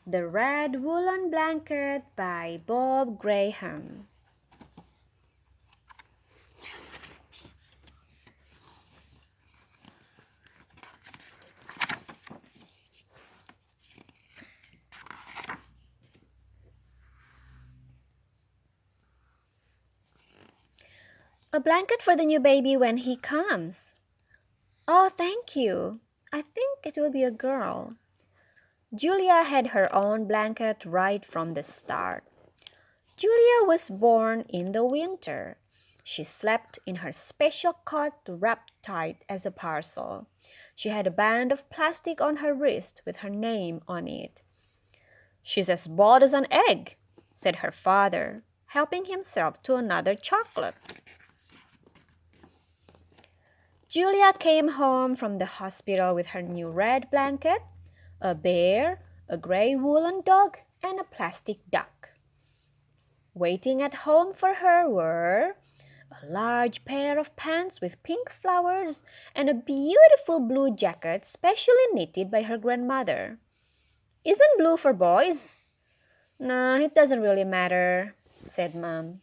The Red Woolen Blanket by Bob Graham. A blanket for the new baby when he comes. Oh, thank you. I think it will be a girl. Julia had her own blanket right from the start. Julia was born in the winter. She slept in her special cot wrapped tight as a parcel. She had a band of plastic on her wrist with her name on it. She's as bold as an egg, said her father, helping himself to another chocolate. Julia came home from the hospital with her new red blanket, a bear, a gray woolen dog, and a plastic duck. Waiting at home for her were a large pair of pants with pink flowers and a beautiful blue jacket specially knitted by her grandmother. Isn't blue for boys? No, it doesn't really matter, said Mom.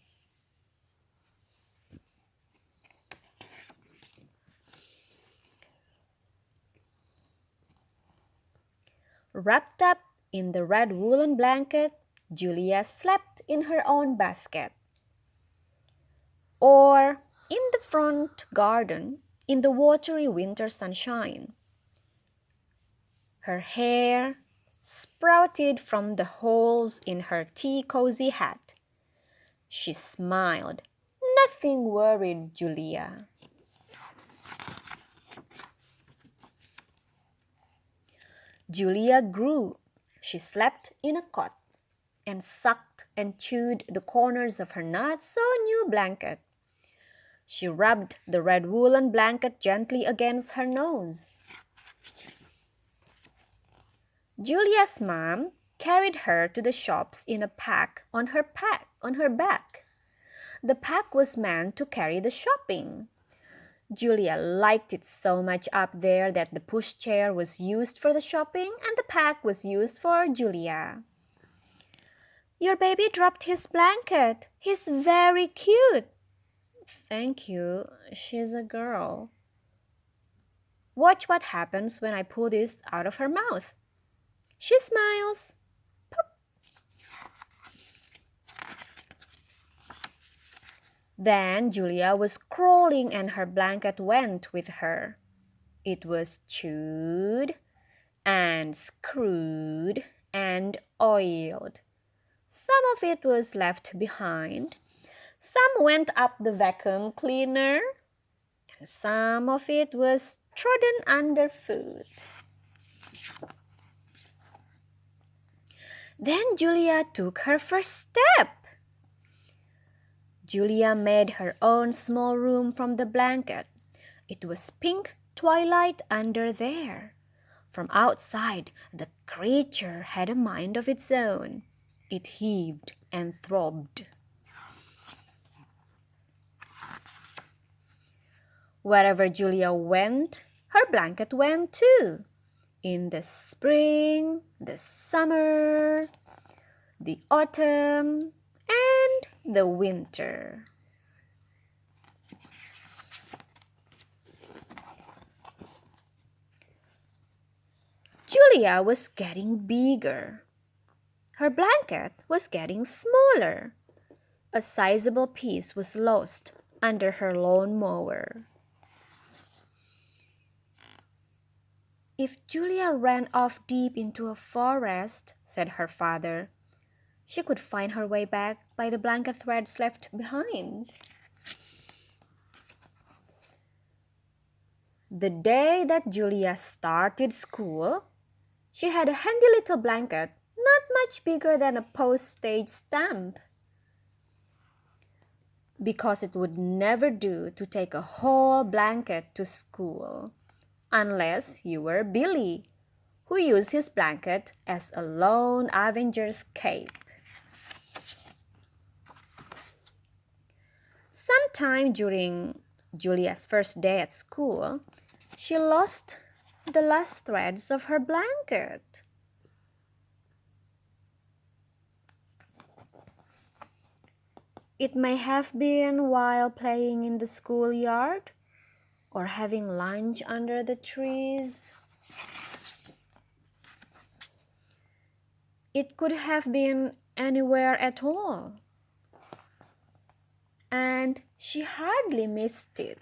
Wrapped up in the red woolen blanket, Julia slept in her own basket. Or in the front garden in the watery winter sunshine. Her hair sprouted from the holes in her tea-cozy hat. She smiled. Nothing worried Julia. Julia grew. She slept in a cot and sucked and chewed the corners of her not-so-new blanket. She rubbed the red woolen blanket gently against her nose. Julia's mom carried her to the shops in a pack on her back. The pack was meant to carry the shopping. Julia liked it so much up there that the pushchair was used for the shopping and the pack was used for Julia. Your baby dropped his blanket. He's very cute. Thank you. She's a girl. Watch what happens when I pull this out of her mouth. She smiles. Pop. Then Julia was crawling and her blanket went with her. It was chewed and screwed and oiled. Some of it was left behind. Some went up the vacuum cleaner. And some of it was trodden underfoot. Then Julia took her first step. Julia made her own small room from the blanket. It was pink twilight under there. From outside, the creature had a mind of its own. It heaved and throbbed. Wherever Julia went, her blanket went too. In the spring, the summer, the autumn, and the winter. Julia was getting bigger. Her blanket was getting smaller. A sizable piece was lost under her lawn mower. If Julia ran off deep into a forest, said her father, she could find her way back by the blanket threads left behind. The day that Julia started school, she had a handy little blanket, not much bigger than a postage stamp. Because it would never do to take a whole blanket to school, unless you were Billy, who used his blanket as a lone Avenger's cape. Sometime during Julia's first day at school, she lost the last threads of her blanket. It may have been while playing in the schoolyard or having lunch under the trees. It could have been anywhere at all. And she hardly missed it.